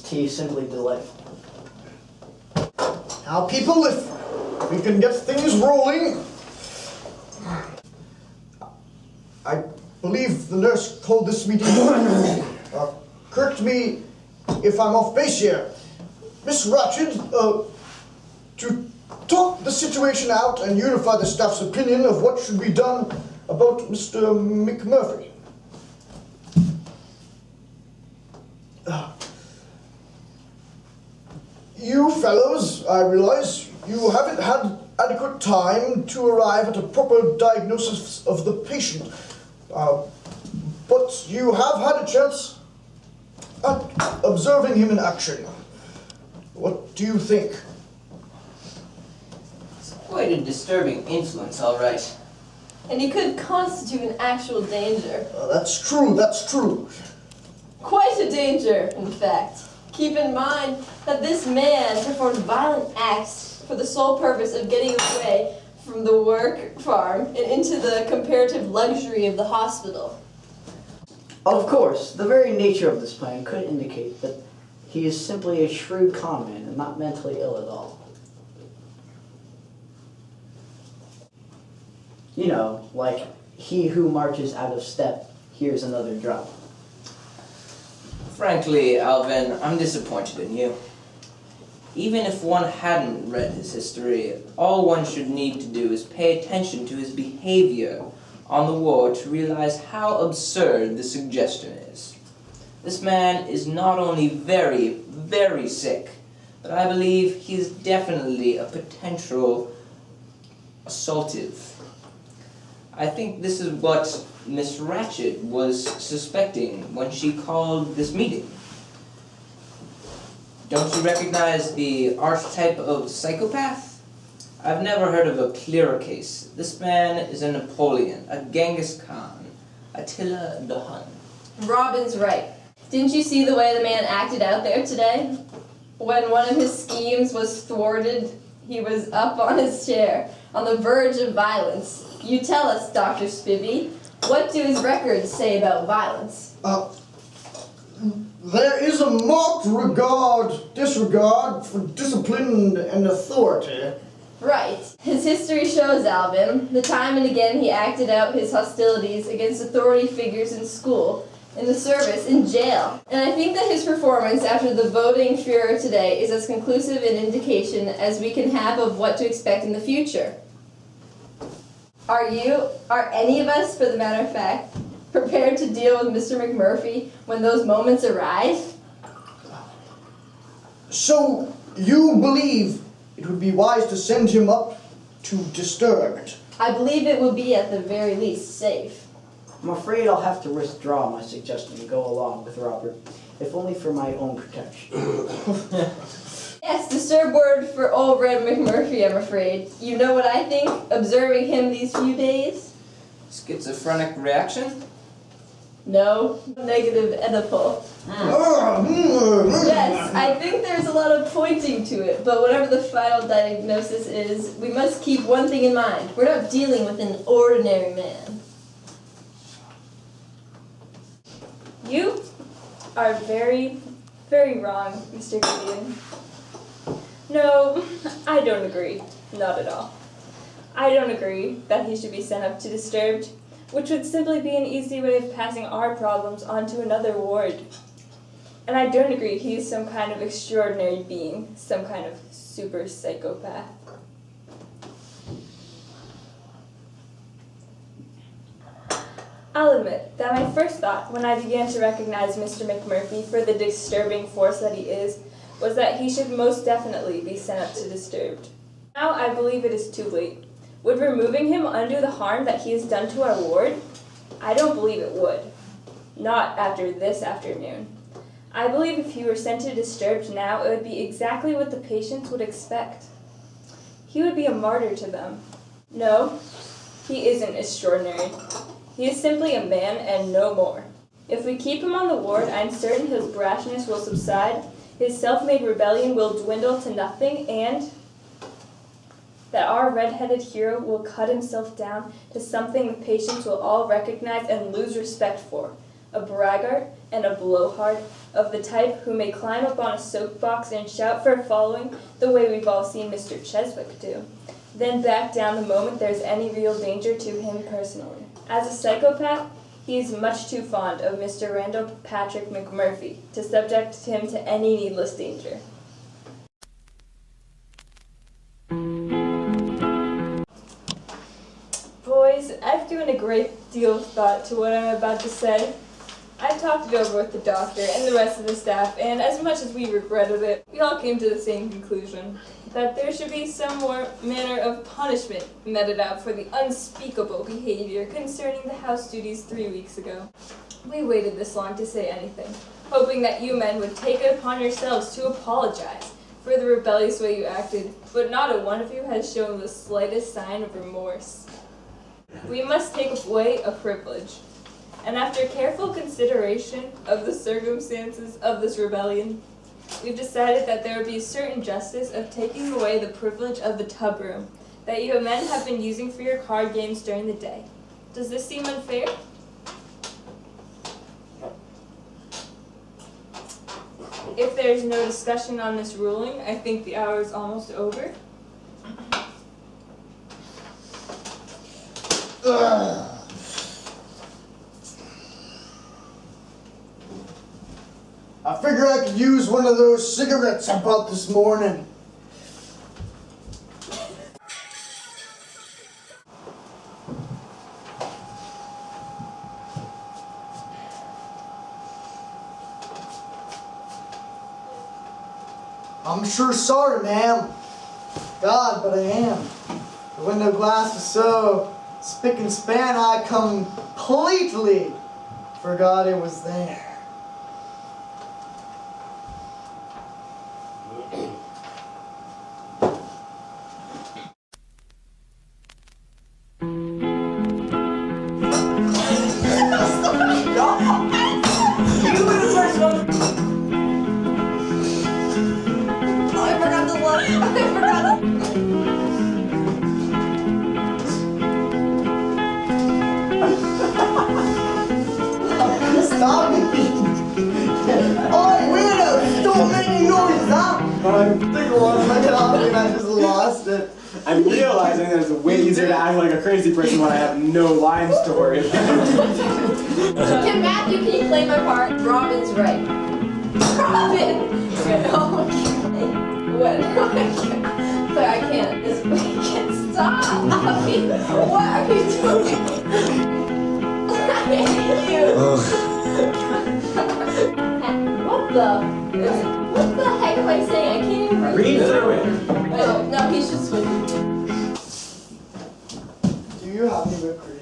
tea is simply delightful. Now, people, if we can get things rolling. I believe the nurse called this meeting. Correct me if I'm off base here. Miss Ratched, to talk the situation out and unify the staff's opinion of what should be done about Mr. McMurphy. You fellows, I realize, you haven't had adequate time to arrive at a proper diagnosis of the patient, but you have had a chance at observing him in action. What do you think? It's quite a disturbing influence, all right. And he could constitute an actual danger. That's true, that's true. Quite a danger, in fact. Keep in mind that this man performed violent acts for the sole purpose of getting away from the work farm and into the comparative luxury of the hospital. Of course, the very nature of this plan could indicate that he is simply a shrewd con man and not mentally ill at all. You know, like he who marches out of step hears another drum. Frankly, Alvin, I'm disappointed in you. Even if one hadn't read his history, all one should need to do is pay attention to his behavior on the ward to realize how absurd the suggestion is. This man is not only very, very sick, but I believe he is definitely a potential assaultive. I think this is what Miss Ratched was suspecting when she called this meeting. Don't you recognize the archetype of psychopath? I've never heard of a clearer case. This man is a Napoleon, a Genghis Khan, Attila the Hun. Robin's right. Didn't you see the way the man acted out there today? When one of his schemes was thwarted, he was up on his chair, on the verge of violence. You tell us, Dr. Spivey, what do his records say about violence? There is a marked disregard for discipline and authority. Right. His history shows, Alvin, the time and again he acted out his hostilities against authority figures in school, in the service, in jail. And I think that his performance after the voting furor today is as conclusive an indication as we can have of what to expect in the future. Are any of us, for the matter of fact, prepared to deal with Mr. McMurphy when those moments arise? So, you believe it would be wise to send him up to Disturbed? I believe it would be at the very least safe. I'm afraid I'll have to withdraw my suggestion to go along with Robert, if only for my own protection. Yes, Disturbed word for old Red McMurphy, I'm afraid. You know what I think, observing him these few days? Schizophrenic reaction? No, negative Oedipal. Yes, I think there's a lot of pointing to it, but whatever the final diagnosis is, we must keep one thing in mind. We're not dealing with an ordinary man. You are very, very wrong, Mr. Gideon. No, I don't agree. Not at all. I don't agree that he should be sent up to Disturbed, which would simply be an easy way of passing our problems on to another ward. And I don't agree he is some kind of extraordinary being, some kind of super psychopath. I'll admit that my first thought when I began to recognize Mr. McMurphy for the disturbing force that he is was that he should most definitely be sent up to Disturbed. Now I believe it is too late. Would removing him undo the harm that he has done to our ward? I don't believe it would. Not after this afternoon. I believe if he were sent to Disturbed now, it would be exactly what the patients would expect. He would be a martyr to them. No, he isn't extraordinary. He is simply a man and no more. If we keep him on the ward, I'm certain his brashness will subside, his self-made rebellion will dwindle to nothing, and that our red-headed hero will cut himself down to something the patients will all recognize and lose respect for, a braggart and a blowhard, of the type who may climb up on a soapbox and shout for a following the way we've all seen Mr. Cheswick do, then back down the moment there's any real danger to him personally. As a psychopath, he is much too fond of Mr. Randall Patrick McMurphy to subject him to any needless danger. Boys, I've given a great deal of thought to what I'm about to say. I talked it over with the doctor and the rest of the staff, and as much as we regretted it, we all came to the same conclusion, that there should be some more manner of punishment meted out for the unspeakable behavior concerning the house duties 3 weeks ago. We waited this long to say anything, hoping that you men would take it upon yourselves to apologize for the rebellious way you acted, but not a one of you has shown the slightest sign of remorse. We must take away a privilege, and after careful consideration of the circumstances of this rebellion, we've decided that there would be a certain justice of taking away the privilege of the tub room that you men have been using for your card games during the day. Does this seem unfair? If there is no discussion on this ruling, I think the hour is almost over. I figure I could use one of those cigarettes I bought this morning. I'm sure sorry, ma'am. God, but I am. The window glass was so spick and span, I completely forgot it was there. Stop it! Oh, weirdo! Don't make any noise, huh? I think once I get off and I just lost it. I'm realizing that it's way easier to act like a crazy person when I have no lines to worry about. Can Matthew, can you play my part? Robin's right. Robin! Okay, oh my god. What? Claire, I can't. This can't stop. I mean, what are you doing? I hate you. What the heck am I saying? I can't even write. Read through it. No, he's just swinging. Do you have any whipped cream?